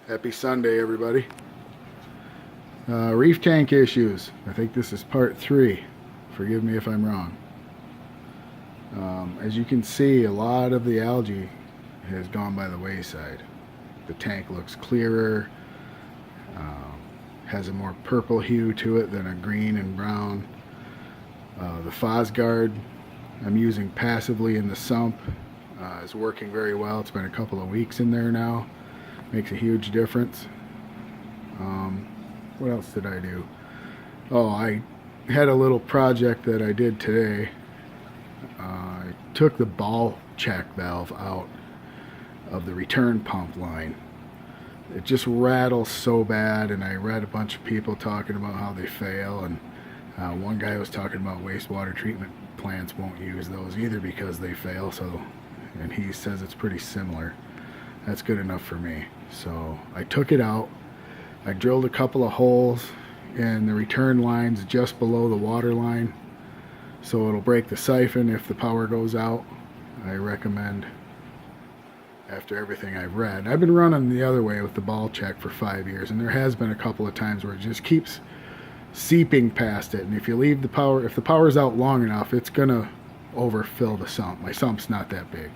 Happy Sunday, everybody. Reef tank issues. I think this is part 3. Forgive me if I'm wrong. As you can see, a lot of the algae has gone by the wayside. The tank looks clearer, has a more purple hue to it than a green and brown. The Fosguard I'm using passively in the sump is working very well. It's been a couple of weeks in there now. Makes a huge difference. What else did I do? Oh, I had a little project that I did today. I took the ball check valve out of the return pump line. It just rattles so bad, and I read a bunch of people talking about how they fail, and one guy was talking about wastewater treatment plants won't use those either because they fail. And he says it's pretty similar. That's good enough for me. So I took it out. I drilled a couple of holes in the return lines just below the water line, so it'll break the siphon if the power goes out. I recommend, after everything I've read. I've been running the other way with the ball check for 5 years, and there has been a couple of times where it just keeps seeping past it, and if the power's out long enough, it's gonna overfill the sump. My sump's not that big.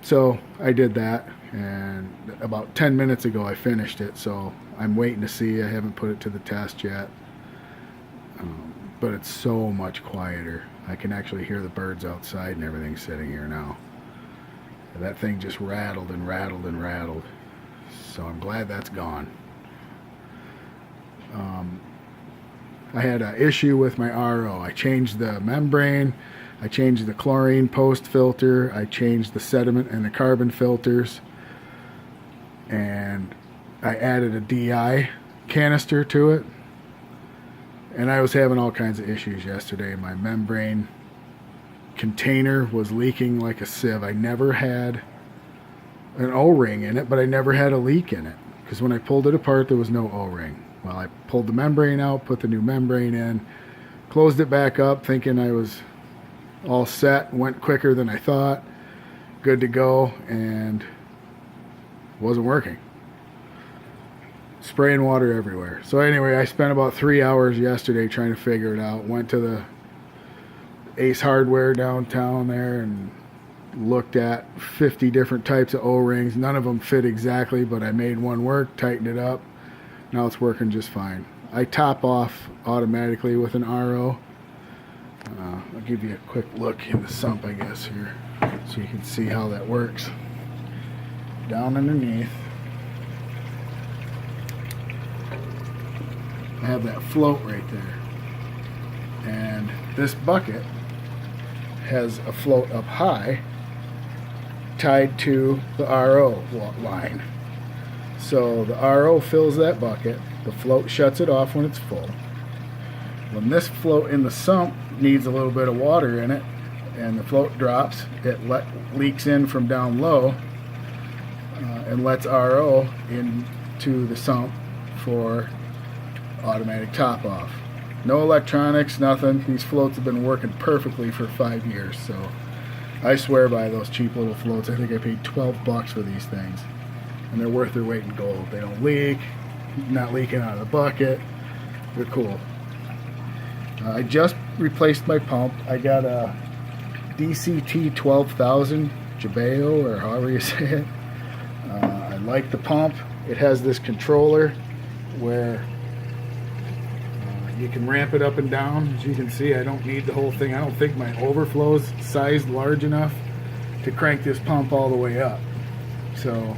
So I did that, and about 10 minutes ago I finished it, so I'm waiting to see. I haven't put it to the test yet, but it's so much quieter. I can actually hear the birds outside and everything sitting here now. That thing just rattled and rattled and rattled, so I'm glad that's gone. I had an issue with my RO. I changed the membrane, I changed the chlorine post filter, I changed the sediment and the carbon filters, and I added a DI canister to it, and I was having all kinds of issues yesterday. My membrane container was leaking like a sieve. I never had an O-ring in it, but I never had a leak in it, because when I pulled it apart there was no O-ring. Well, I pulled the membrane out, put the new membrane in, closed it back up thinking I was all set, went quicker than I thought, good to go, and wasn't working. Spraying water everywhere. So anyway, I spent about 3 hours yesterday trying to figure it out. Went to the Ace Hardware downtown there and looked at 50 different types of O-rings. None of them fit exactly, but I made one work, tightened it up. Now it's working just fine. I top off automatically with an RO. I'll give you a quick look in the sump, I guess, here, so you can see how that works. Down underneath, I have that float right there, and this bucket has a float up high tied to the RO line. So the RO fills that bucket, the float shuts it off when it's full. When this float in the sump needs a little bit of water in it and the float drops, it leaks in from down low and lets RO into the sump for automatic top off. No electronics, nothing. These floats have been working perfectly for 5 years, so I swear by those cheap little floats. I think I paid $12 for these things, and they're worth their weight in gold. They don't leak, not leaking out of the bucket. They're cool. I just replaced my pump. I got a DCT 12,000 Jabeo, or however you say it. I like the pump. It has this controller where you can ramp it up and down. As you can see, I don't need the whole thing. I don't think my overflow's sized large enough to crank this pump all the way up. So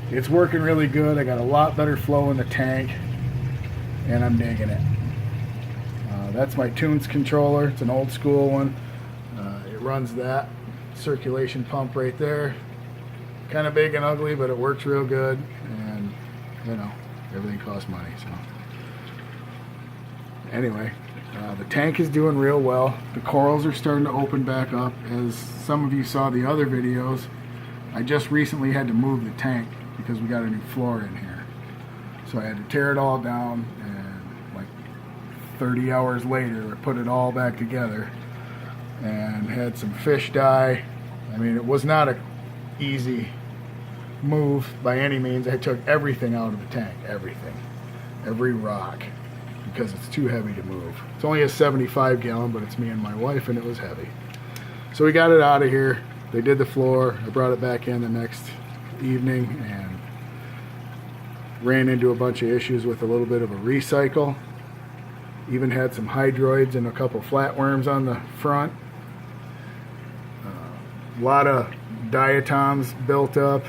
it's working really good. I got a lot better flow in the tank, and I'm digging it. That's my Tunes controller. It's an old school one. It runs that circulation pump right there. Kind of big and ugly, but it works real good, and you know, everything costs money. So anyway, the tank is doing real well. The corals are starting to open back up. As some of you saw the other videos, I just recently had to move the tank because we got a new floor in here. So I had to tear it all down, and like 30 hours later I put it all back together and had some fish die. I mean, it was not a easy move by any means. I took everything out of the tank, everything, every rock, because it's too heavy to move. It's only a 75 gallon, but it's me and my wife, and it was heavy. So we got it out of here. They did the floor. I brought it back in the next evening and ran into a bunch of issues with a little bit of a recycle. Even had some hydroids and a couple flatworms on the front. A lot of diatoms built up.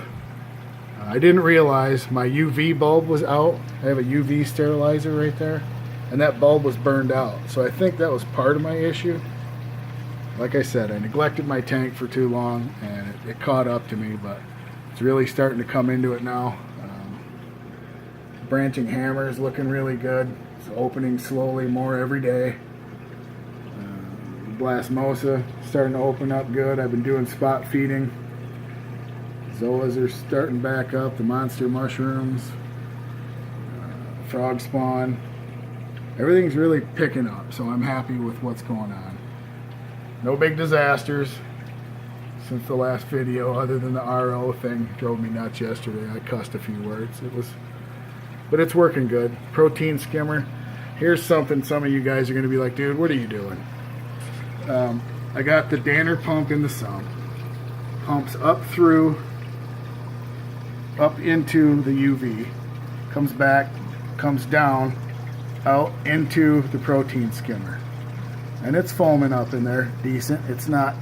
I didn't realize my UV bulb was out. I have a UV sterilizer right there, and that bulb was burned out. So I think that was part of my issue. Like I said, I neglected my tank for too long, and it caught up to me, but it's really starting to come into it now. Branching hammer is looking really good. It's opening slowly more every day. Blasmosa starting to open up good. I've been doing spot feeding. Zoas are starting back up. The monster mushrooms, frog spawn. Everything's really picking up, so I'm happy with what's going on. No big disasters since the last video, other than the RO thing drove me nuts yesterday. I cussed a few words. But it's working good. Protein skimmer. Here's something some of you guys are going to be like, dude, what are you doing? I got the Danner pump in the sump. Pumps up into the UV, comes back, comes down, out into the protein skimmer. And it's foaming up in there decent. It's not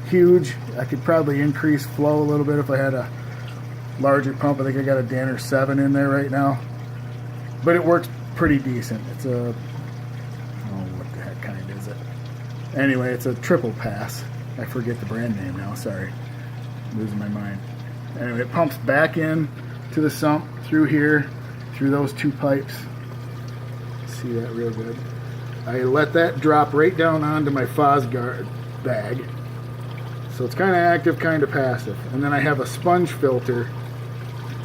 huge. I could probably increase flow a little bit if I had a larger pump. I think I got a Danner 7 in there right now. But it works pretty decent. It's a, oh, what the heck kind is it? Anyway, it's a triple pass. I forget the brand name now, sorry. I'm losing my mind. Anyway, it pumps back in to the sump through here, through those two pipes. See that real good. I let that drop right down onto my Fosguard bag. So it's kind of active, kind of passive. And then I have a sponge filter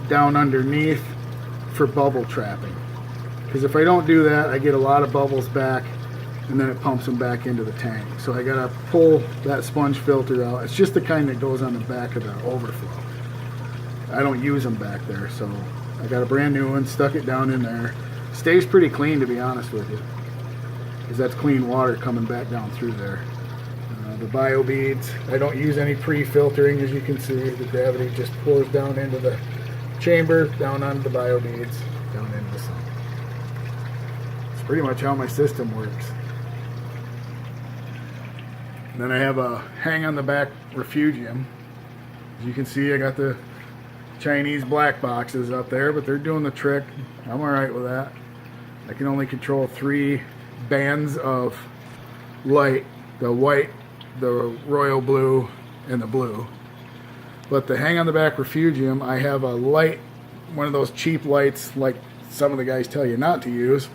down underneath for bubble trapping. Because if I don't do that, I get a lot of bubbles back, and then it pumps them back into the tank. So I gotta pull that sponge filter out. It's just the kind that goes on the back of the overflow. I don't use them back there, so I got a brand new one, stuck it down in there. Stays pretty clean, to be honest with you, because that's clean water coming back down through there. The bio beads, I don't use any pre-filtering. As you can see, the gravity just pours down into the chamber, down onto the bio beads, down into the sump. It's pretty much how my system works. And then I have a hang on the back refugium. As you can see, I got the Chinese black boxes up there, but they're doing the trick. I'm alright with that. I can only control 3 bands of light: the white, the royal blue, and the blue. But the hang on the back refugium, I have a light, one of those cheap lights like some of the guys tell you not to use,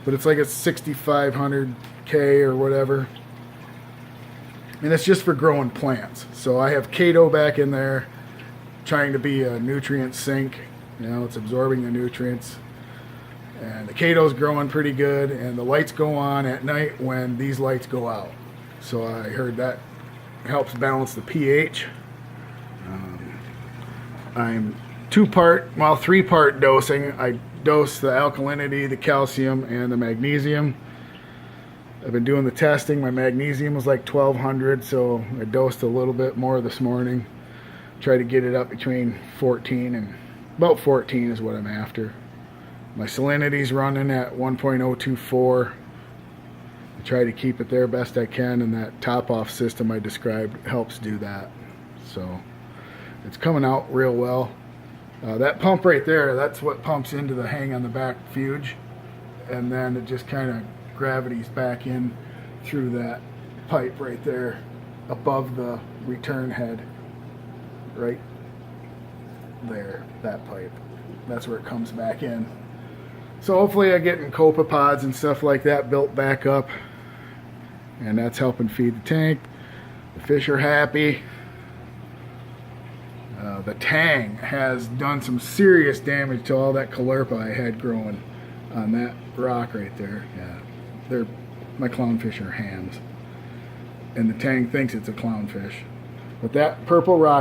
but it's like a 6500K or whatever, and it's just for growing plants. So I have Kato back in there trying to be a nutrient sink. You know, it's absorbing the nutrients, and the Kato's growing pretty good, and the lights go on at night when these lights go out. So I heard that helps balance the pH. I'm 3-part dosing. I dose the alkalinity, the calcium, and the magnesium. I've been doing the testing. My magnesium was like 1200, so I dosed a little bit more this morning. Try to get it up between 14 and about 14 is what I'm after. My salinity's running at 1.024. I try to keep it there best I can, and that top-off system I described helps do that. So it's coming out real well. That pump right there, that's what pumps into the hang on the back fuge, and then it just kind of gravities back in through that pipe right there above the return head, right there, that pipe. That's where it comes back in. So hopefully I get in copepods and stuff like that built back up, and that's helping feed the tank. The fish are happy. The tang has done some serious damage to all that caulerpa I had growing on that rock right there. Yeah, my clownfish are hams, and the tang thinks it's a clownfish. But that purple rock